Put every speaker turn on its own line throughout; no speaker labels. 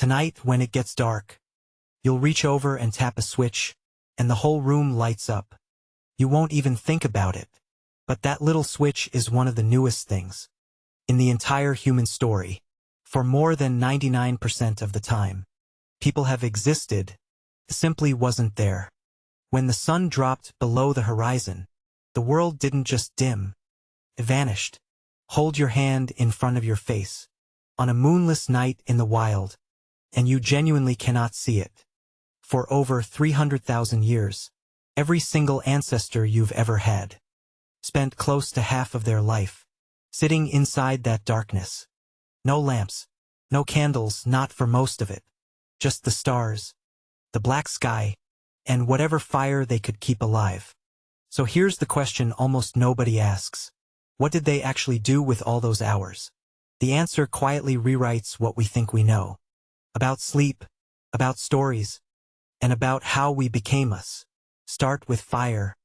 Tonight, when it gets dark, you'll reach over and tap a switch, and the whole room lights up. You won't even think about it. But that little switch is one of the newest things in the entire human story. For more than 99% of the time, people have existed, simply wasn't there. When the sun dropped below the horizon, the world didn't just dim, it vanished. Hold your hand in front of your face, on a moonless night in the wild, and you genuinely cannot see it. For over 300,000 years, every single ancestor you've ever had spent close to half of their life sitting inside that darkness. No lamps, no candles, not for most of it. Just the stars, the black sky, and whatever fire they could keep alive. So here's the question almost nobody asks. What did they actually do with all those hours? The answer quietly rewrites what we think we know. About sleep, about stories, and about how we became us. Start with fire,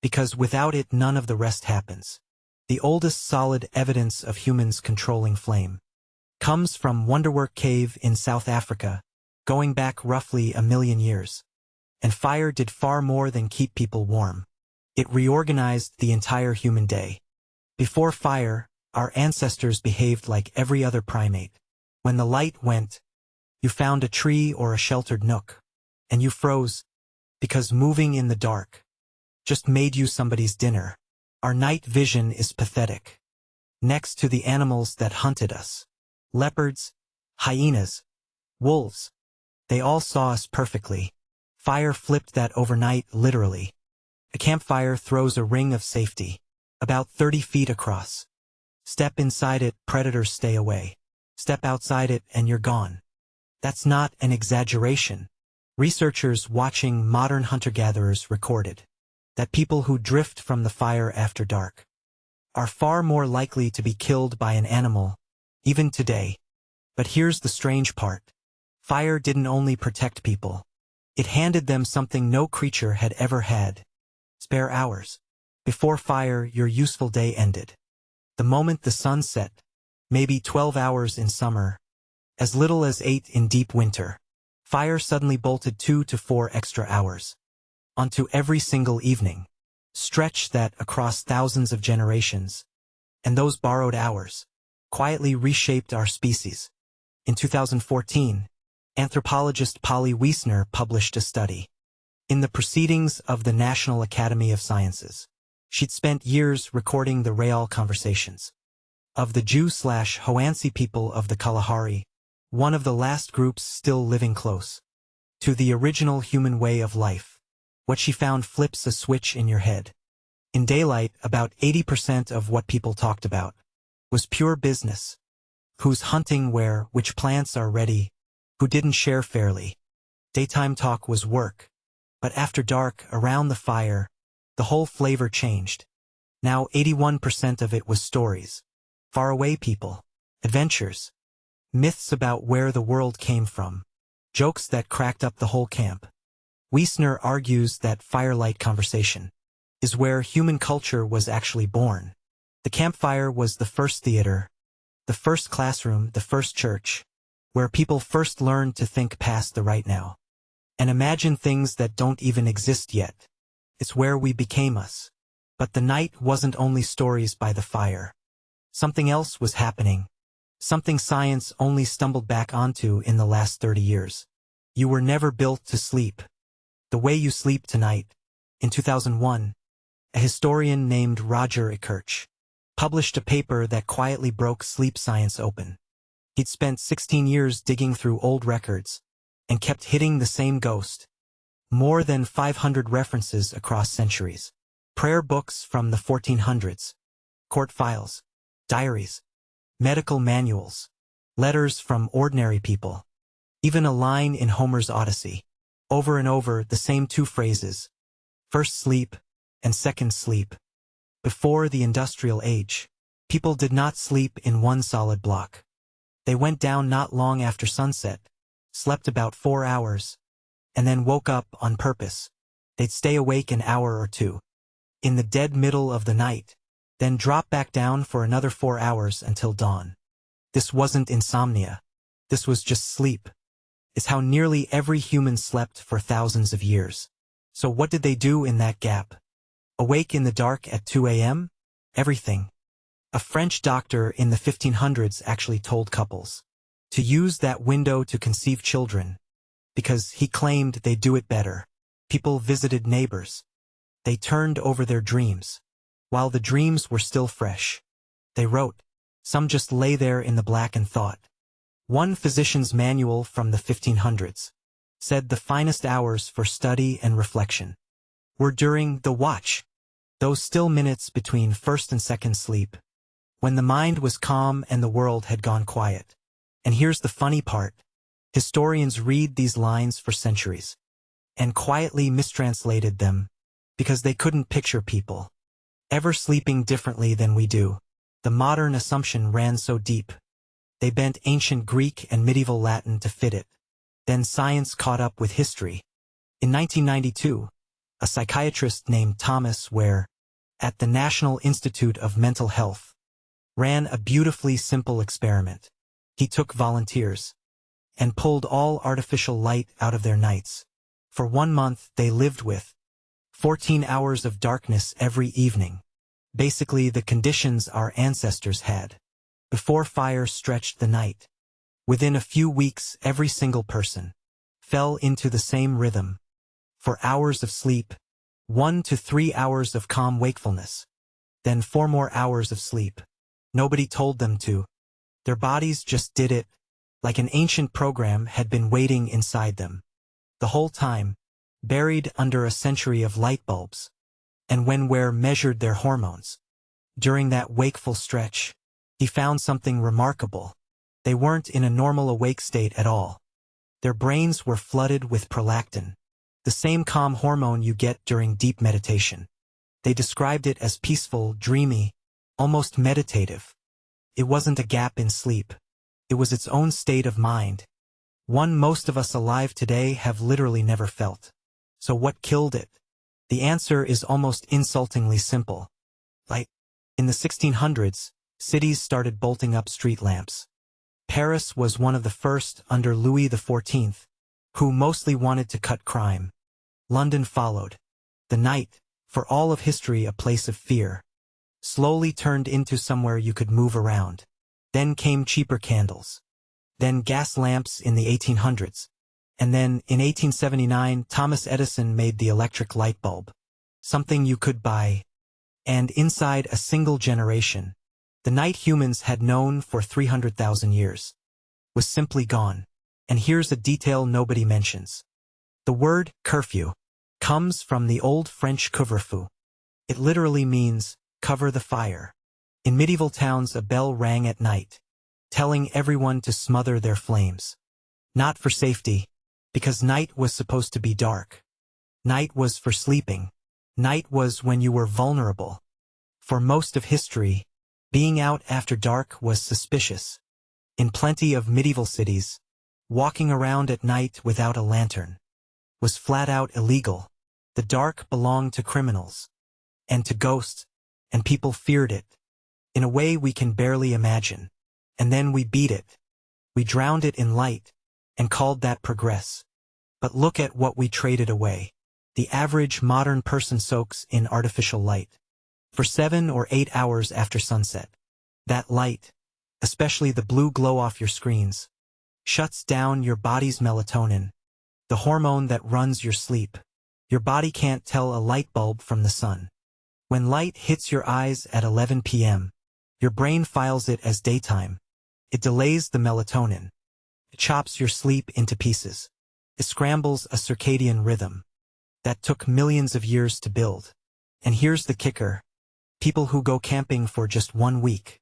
because without it none of the rest happens. The oldest solid evidence of humans controlling flame comes from Wonderwork Cave in South Africa, going back roughly 1 million years. And fire did far more than keep people warm. It reorganized the entire human day. Before fire, our ancestors behaved like every other primate. When the light went, you found a tree or a sheltered nook, and you froze, because moving in the dark just made you somebody's dinner. Our night vision is pathetic. Next to the animals that hunted us, leopards, hyenas, wolves, they all saw us perfectly. Fire flipped that overnight, literally. A campfire throws a ring of safety, about 30 feet across. Step inside it, predators stay away. Step outside it, and you're gone. That's not an exaggeration. Researchers watching modern hunter-gatherers recorded that people who drift from the fire after dark are far more likely to be killed by an animal, even today. But here's the strange part. Fire didn't only protect people. It handed them something no creature had ever had. Spare hours. Before fire, your useful day ended. The moment the sun set, maybe 12 hours in summer, as little as 8 in deep winter, fire suddenly bolted 2 to 4 extra hours onto every single evening. Stretch that across thousands of generations, and those borrowed hours quietly reshaped our species. In 2014, anthropologist Polly Wiessner published a study in the Proceedings of the National Academy of Sciences. She'd spent years recording the real conversations of the Jew/Hoansi people of the Kalahari, one of the last groups still living close to the original human way of life. What she found flips a switch in your head. In daylight, about 80% of what people talked about was pure business. Who's hunting where, which plants are ready, who didn't share fairly. Daytime talk was work. But after dark, around the fire, the whole flavor changed. Now 81% of it was stories. Faraway people, adventures, myths about where the world came from, jokes that cracked up the whole camp. Wiessner argues that Firelight conversation is where human culture was actually born. The campfire was the first theater, the first classroom, the first church, where people first learned to think past the right now and imagine things that don't even exist yet. It's where we became us. But the night wasn't only stories by the fire. Something else was happening. Something science only stumbled back onto in the last 30 years. You were never built to sleep the way you sleep tonight. In 2001, a historian named Roger Ekirch published a paper that quietly broke sleep science open. He'd spent 16 years digging through old records and kept hitting the same ghost. More than 500 references across centuries. Prayer books from the 1400s, court files, diaries, medical manuals, letters from ordinary people, even a line in Homer's Odyssey. Over and over, the same 2 phrases, first sleep and second sleep. Before the industrial age, people did not sleep in one solid block. They went down not long after sunset, slept about 4 hours, and then woke up on purpose. They'd stay awake an hour or 2 in the dead middle of the night, then drop back down for another 4 hours until dawn. This wasn't insomnia. This was just sleep. is how nearly every human slept for thousands of years. So what did they do in that gap? Awake in the dark at 2 a.m.? Everything. A French doctor in the 1500s actually told couples to use that window to conceive children, because he claimed they'd do it better. People visited neighbors. They turned over their dreams. While the dreams were still fresh, they wrote. Some just lay there in the black and thought. One physician's manual from the 1500s said the finest hours for study and reflection were during the watch, those still minutes between first and second sleep, when the mind was calm and the world had gone quiet. And here's the funny part. Historians read these lines for centuries and quietly mistranslated them because they couldn't picture people ever sleeping differently than we do. The modern assumption ran so deep. They bent ancient Greek and medieval Latin to fit it. Then science caught up with history. In 1992, a psychiatrist named Thomas Ware, at the National Institute of Mental Health, ran a beautifully simple experiment. He took volunteers and pulled all artificial light out of their nights. For 1 month, they lived with 14 hours of darkness every evening. Basically the conditions our ancestors had before fire stretched the night. Within a few weeks, every single person fell into the same rhythm. 4 hours of sleep, 1 to 3 hours of calm wakefulness, then 4 more hours of sleep. Nobody told them to. Their bodies just did it, like an ancient program had been waiting inside them. The whole time, buried under a century of light bulbs. And when Ware measured their hormones during that wakeful stretch, he found something remarkable. They weren't in a normal awake state at all. Their brains were flooded with prolactin, the same calm hormone you get during deep meditation. They described it as peaceful, dreamy, almost meditative. It wasn't a gap in sleep. It was its own state of mind, one most of us alive today have literally never felt. So what killed it? The answer is almost insultingly simple. Light. In the 1600s, cities started bolting up street lamps. Paris was one of the first under Louis XIV, who mostly wanted to cut crime. London followed. The night, for all of history a place of fear, slowly turned into somewhere you could move around. Then came cheaper candles. Then gas lamps in the 1800s. And then, in 1879, Thomas Edison made the electric light bulb. Something you could buy. And inside a single generation, the night humans had known for 300,000 years was simply gone. And here's a detail nobody mentions. The word curfew comes from the old French couvre-feu. It literally means cover the fire. In medieval towns, a bell rang at night, telling everyone to smother their flames. Not for safety, because night was supposed to be dark. Night was for sleeping. Night was when you were vulnerable. For most of history, being out after dark was suspicious. In plenty of medieval cities, walking around at night without a lantern was flat out illegal. The dark belonged to criminals and to ghosts, and people feared it in a way we can barely imagine. And then we beat it. We drowned it in light and called that progress. But look at what we traded away. The average modern person soaks in artificial light for 7 or 8 hours after sunset. That light, especially the blue glow off your screens, shuts down your body's melatonin, the hormone that runs your sleep. Your body can't tell a light bulb from the sun. When light hits your eyes at 11 p.m., your brain files it as daytime. It delays the melatonin. It chops your sleep into pieces. It scrambles a circadian rhythm that took millions of years to build. And here's the kicker. People who go camping for just 1 week,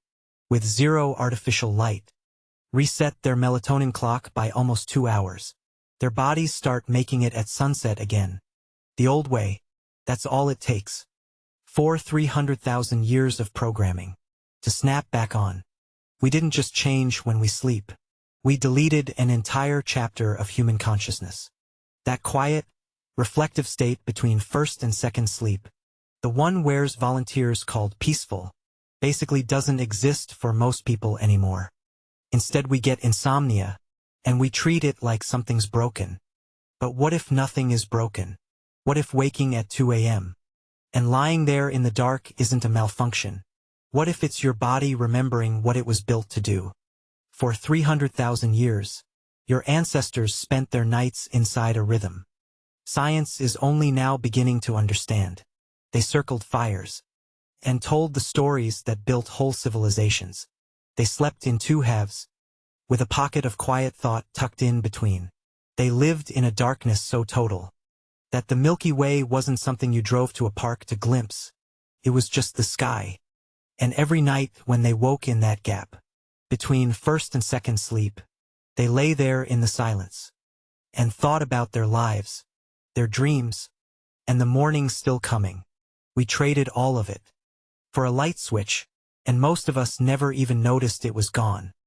with 0 artificial light, reset their melatonin clock by almost 2 hours. Their bodies start making it at sunset again. The old way. That's all it takes. 300,000 years of programming to snap back on. We didn't just change when we sleep. We deleted an entire chapter of human consciousness. That quiet, reflective state between first and second sleep, the one Ware's volunteers called peaceful, basically doesn't exist for most people anymore. Instead we get insomnia, And we treat it like something's broken. But what if nothing is broken? What if waking at 2 a.m. and lying there in the dark isn't a malfunction? What if it's your body remembering what it was built to do? For 300,000 years, your ancestors spent their nights inside a rhythm. Science is only now beginning to understand. They circled fires and told the stories that built whole civilizations. They slept in two halves, with a pocket of quiet thought tucked in between. They lived in a darkness so total that the Milky Way wasn't something you drove to a park to glimpse. It was just the sky. And every night when they woke in that gap, between first and second sleep, they lay there in the silence and thought about their lives, their dreams, and the morning still coming. We traded all of it for a light switch, and most of us never even noticed it was gone.